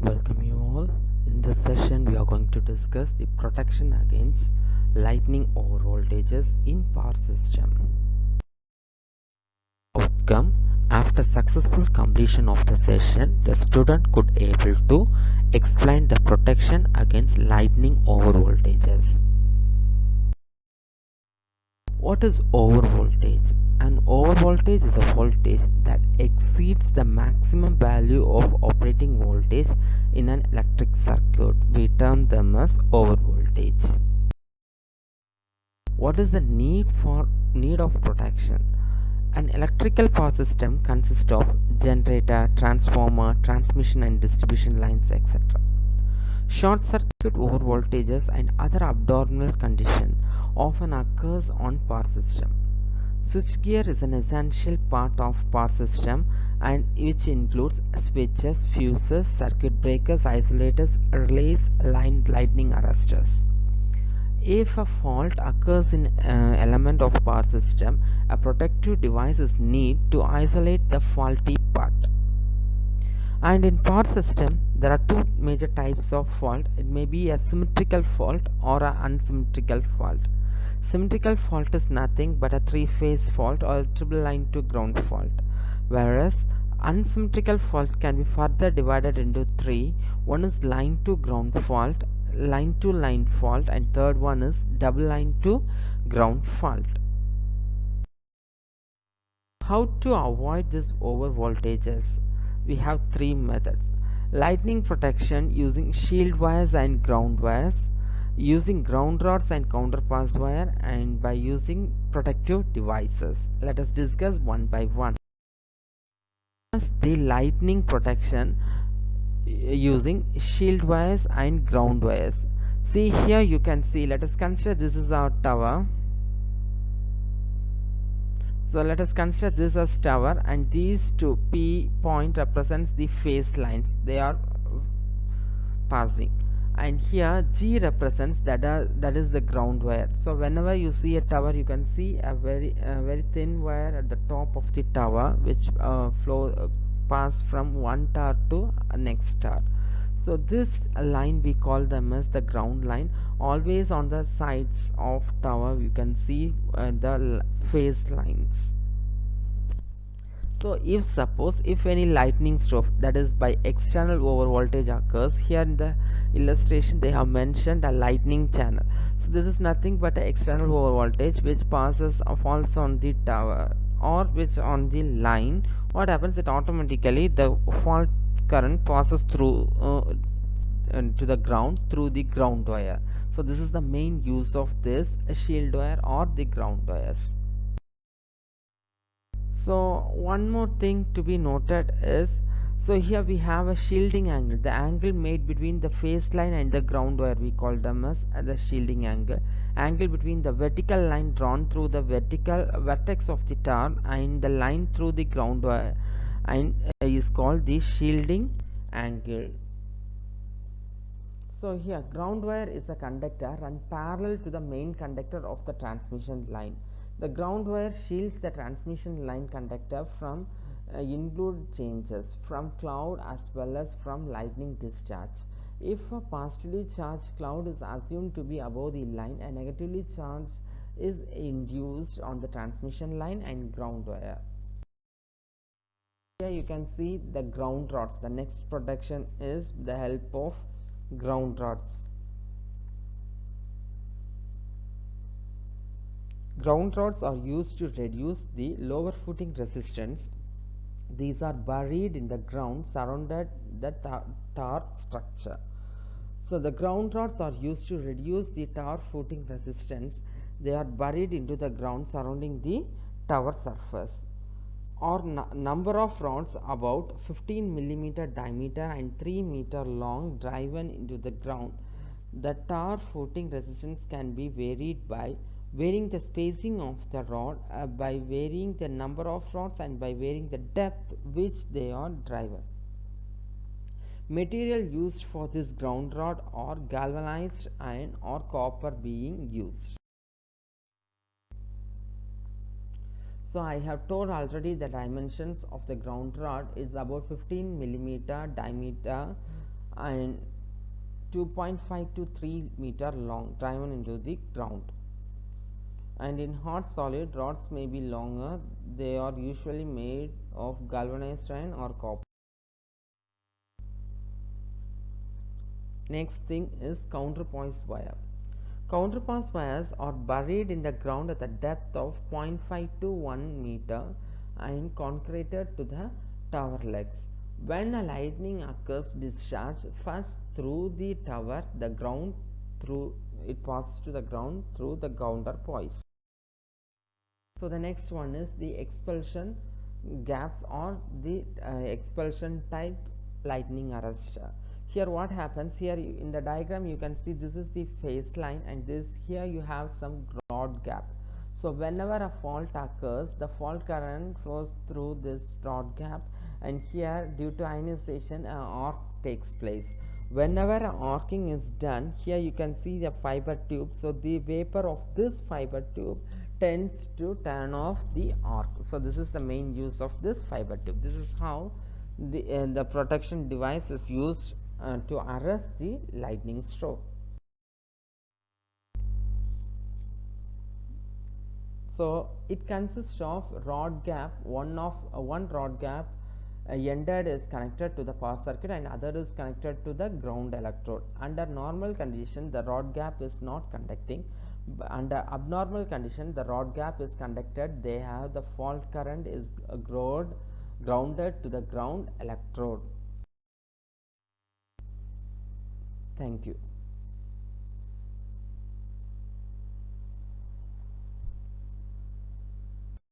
Welcome you all. In this session, we are going to discuss the protection against lightning over voltages in power system. Outcome: after successful completion of the session, the student could able to explain the protection against lightning over voltages. What is overvoltage? An overvoltage is a voltage that exceeds the maximum value of operating voltage in an electric circuit. We term them as overvoltage. What is the need of protection? An electrical power system consists of generator, transformer, transmission and distribution lines, etc. Short circuit overvoltages and other abnormal condition often occurs on power system. Switchgear is an essential part of power system and which includes switches, fuses, circuit breakers, isolators, relays, lightning arresters. If a fault occurs in an element of power system, a protective device is needed to isolate the faulty part. And in power system, there are two major types of fault. It may be a symmetrical fault or an unsymmetrical fault. Symmetrical fault is nothing but a three-phase fault or a triple line to ground fault, whereas unsymmetrical fault can be further divided into three. One is line to ground fault, line to line fault, and third one is double line to ground fault. How to avoid this over voltages? We have three methods: lightning protection using shield wires and ground wires, using ground rods and counterpass wire, and by using protective devices. Let us discuss one by one. First, the lightning protection using shield wires and ground wires. See here, you can see, let us consider this is our tower. So let us consider this as tower, and these two P point represents the phase lines they are passing, and here G represents that is the ground wire. So whenever you see a tower, you can see a very thin wire at the top of the tower which pass from one tower to next tower. So this line we call them as the ground line. Always on the sides of tower you can see the phase lines. So if any lightning stroke, that is by external over voltage, occurs, here in the illustration they have mentioned a lightning channel. So this is nothing but an external over voltage which falls on the tower or which on the line. What happens, it automatically the fault current passes through to the ground through the ground wire. So this is the main use of this shield wire or the ground wires. So one more thing to be noted is, so here we have a shielding angle, the angle made between the phase line and the ground wire, we call them as the shielding angle between the vertical line drawn through the vertical vertex of the tower and the line through the ground wire, and is called the shielding angle. So here ground wire is a conductor run parallel to the main conductor of the transmission line. The ground wire shields the transmission line conductor from inward changes, from cloud as well as from lightning discharge. If a positively charged cloud is assumed to be above the line, a negatively charged is induced on the transmission line and ground wire. Here you can see the ground rods. The next protection is the help of ground rods. Ground rods are used to reduce the lower footing resistance. These are buried in the ground surrounded the tower structure. So the ground rods are used to reduce the tower footing resistance. They are buried into the ground surrounding the tower surface. Or number of rods about 15 millimeter diameter and 3 meter long driven into the ground. The tower footing resistance can be varied by varying the spacing of the rod, by varying the number of rods, and by varying the depth which they are driven. Material used for this ground rod are galvanized iron or copper being used. So I have told already the dimensions of the ground rod is about 15 millimeter diameter and 2.5 to 3 meter long driven into the ground. And in hot solid, rods may be longer. They are usually made of galvanized iron or copper. Next thing is counterpoise wire. Counterpoise wires are buried in the ground at a depth of 0.5 to 1 meter and concreted to the tower legs. When a lightning occurs, discharge first through the tower, the ground through it passes to the ground through the counterpoise. So the next one is the expulsion gaps or the expulsion type lightning arrester. Here what happens, here in the diagram you can see this is the phase line, and this here you have some rod gap. So whenever a fault occurs, the fault current flows through this rod gap, and here due to ionization an arc takes place. Whenever an arcing is done, here you can see the fiber tube. So the vapor of this fiber tube tends to turn off the arc. So this is the main use of this fiber tube. This is how the protection device is used to arrest the lightning stroke. So it consists of rod gap. One rod gap ended is connected to the power circuit and other is connected to the ground electrode. Under normal condition, the rod gap is not conducting. Under abnormal condition, the rod gap is conducted. They have the fault current is grounded to the ground electrode. Thank you.